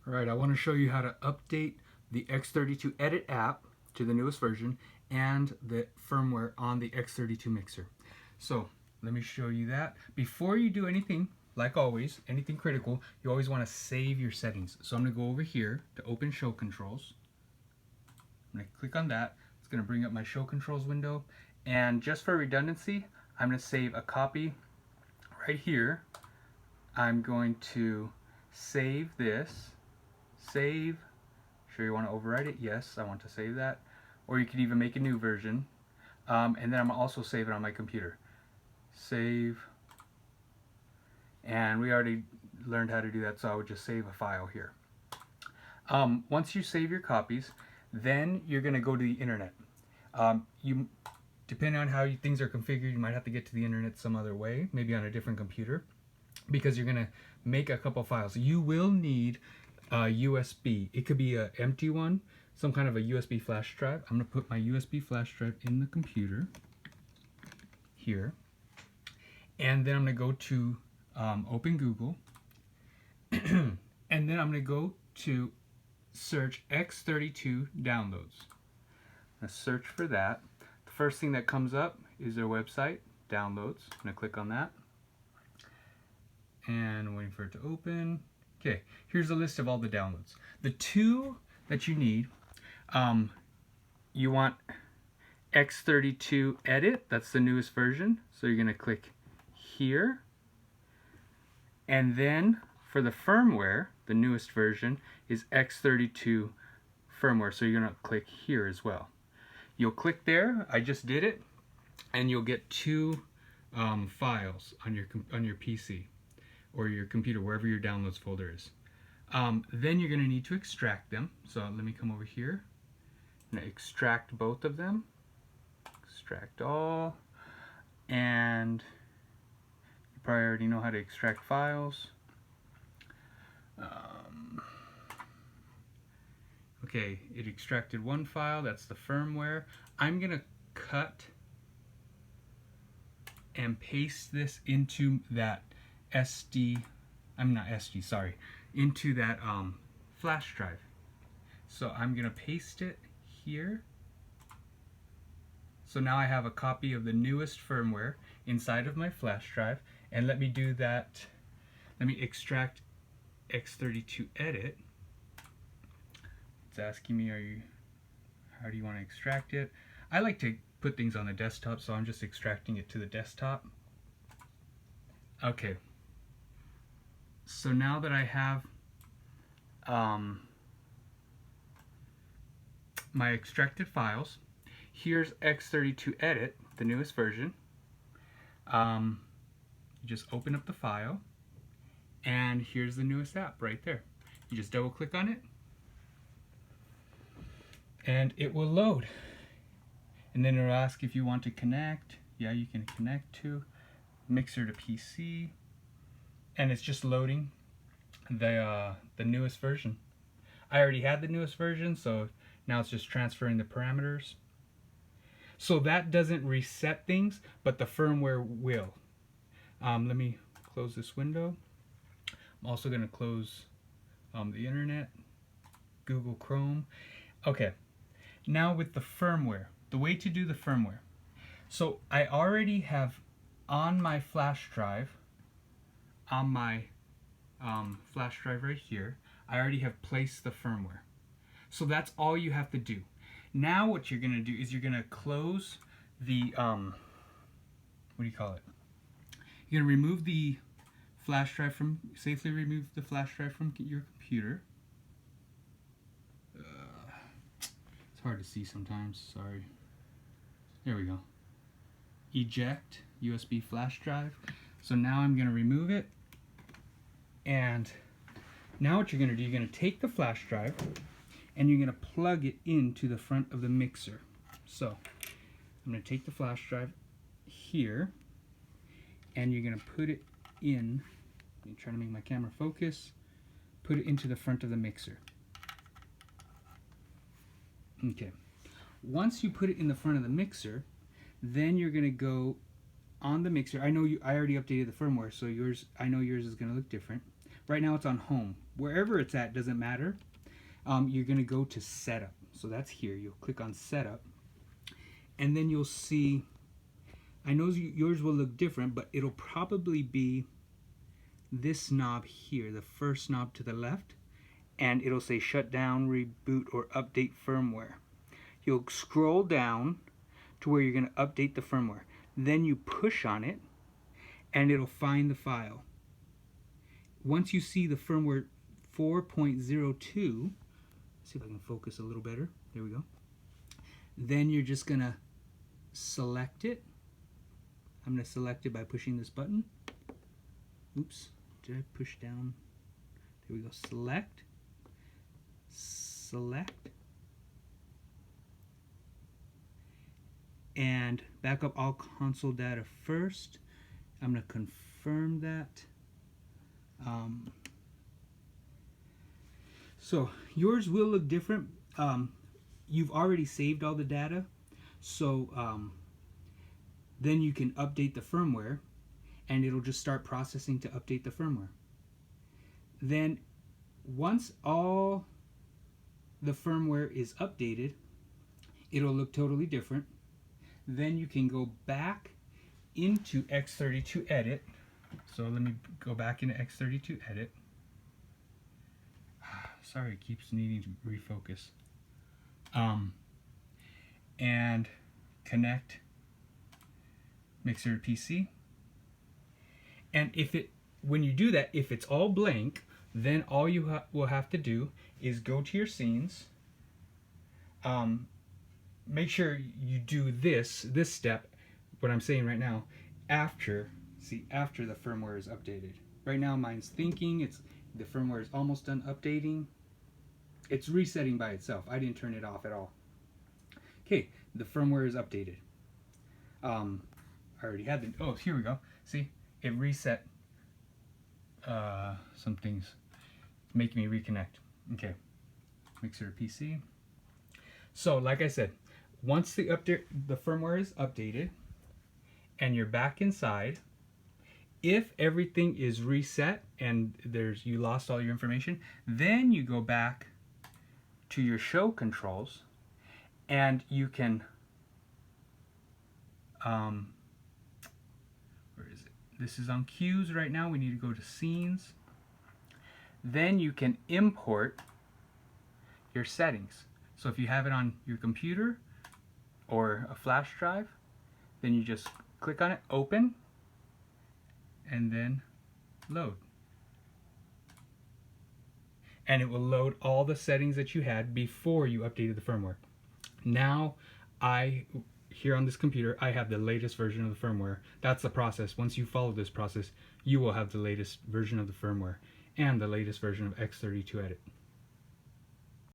Alright, I want to show you how to update the X32edit app to the newest version and the firmware on the X32 mixer. So let me show you that. Before you do anything, like always, anything critical, you always want to save your settings. So I'm going to go over here to open show controls. I'm going to click on that. It's going to bring up my show controls window, and just for redundancy, I'm going to save a copy right here. I'm going to save this. Save. Sure you want to overwrite it? Yes, I want to save that. Or you could even make a new version. And then I'm also save it on my computer. Save. And we already learned how to do that, so I would just save a file here. Once you save your copies, then you're going to go to the internet. Depending on how things are configured, you might have to get to the internet some other way, maybe on a different computer, because you're going to make a couple files. You will need USB. It could be an empty one, some kind of a USB flash drive. I'm going to put my USB flash drive in the computer here, and then I'm going to go to open Google, and then I'm going to go to search X32 downloads. I'm going to search for that. The first thing that comes up is their website, downloads. I'm going to click on that, and I'm waiting for it to open. Okay, here's a list of all the downloads. The two that you need, you want X32edit, that's the newest version. So you're going to click here. And then for the firmware, the newest version is X32 firmware. So you're going to click here as well. You'll click there, I just did it, and you'll get two files on your PC. Or your computer, wherever your downloads folder is. Then you're going to need to extract them. So let me come over here. I'm going to extract both of them. Extract all. And you probably already know how to extract files. Okay, it extracted one file. That's the firmware. I'm going to cut and paste this into that into that flash drive. So I'm gonna paste it here. So now I have a copy of the newest firmware inside of my flash drive, and let me do that. Let me extract X32edit. It's asking me, how do you want to extract it? I like to put things on the desktop, so I'm just extracting it to the desktop. Okay. So now that I have my extracted files, here's X32edit, the newest version. You just open up the file, and here's the newest app right there. You just double click on it, and it will load. And then it'll ask if you want to connect. Yeah, you can connect to mixer to PC. And it's just loading the newest version. I already had the newest version, so now it's just transferring the parameters. So that doesn't reset things, but the firmware will. Let me close this window. I'm also going to close the internet, Google Chrome. Okay, now with the firmware, the way to do the firmware. So I already have on my flash drive, right here, I already have placed the firmware. So that's all you have to do. Now what you're going to do is you're going to close the, what do you call it? You're going to remove the flash drive safely remove the flash drive from your computer. It's hard to see sometimes, sorry. There we go. Eject USB flash drive. So now I'm going to remove it. And now what you're going to do, you're going to take the flash drive and you're going to plug it into the front of the mixer. So I'm going to take the flash drive here, and you're going to put it in, I'm trying to make my camera focus, put it into the front of the mixer. Okay. Once you put it in the front of the mixer, then you're going to go on the mixer. I already updated the firmware, so I know yours is going to look different. Right now it's on home, wherever it's at, doesn't matter. You're going to go to Setup. So that's here. You'll click on Setup. And then you'll see, I know yours will look different, but it'll probably be this knob here, the first knob to the left. And it'll say shut down, reboot, or update firmware. You'll scroll down to where you're going to update the firmware. Then you push on it, and it'll find the file. Once you see the firmware 4.02, see if I can focus a little better. There we go. Then you're just going to select it. I'm going to select it by pushing this button. Oops, did I push down? There we go. Select. Select. And back up all console data first. I'm going to confirm that. So yours will look different. You've already saved all the data, so then you can update the firmware, and it'll just start processing to update the firmware. Then once all the firmware is updated, it'll look totally different. Then you can go back into X32edit. So let me go back into X32edit. Sorry, it keeps needing to refocus. And connect mixer to PC. And when you do that, if it's all blank, then all you will have to do is go to your scenes. Make sure you do this step, what I'm saying right now, after the firmware is updated. Right now mine's thinking, the firmware is almost done updating. It's resetting by itself. I didn't turn it off at all. Okay, the firmware is updated. I already had the, oh, here we go. See, it reset some things, making me reconnect. Okay, mixer to PC. So, like I said, once the firmware is updated and you're back inside, if everything is reset and you lost all your information, then you go back to your show controls, and you can where is it? This is on cues right now. We need to go to scenes. Then you can import your settings. So if you have it on your computer or a flash drive, then you just click on it, open, and then load. And it will load all the settings that you had before you updated the firmware. Now, here on this computer, I have the latest version of the firmware. That's the process. Once you follow this process, you will have the latest version of the firmware and the latest version of X32edit.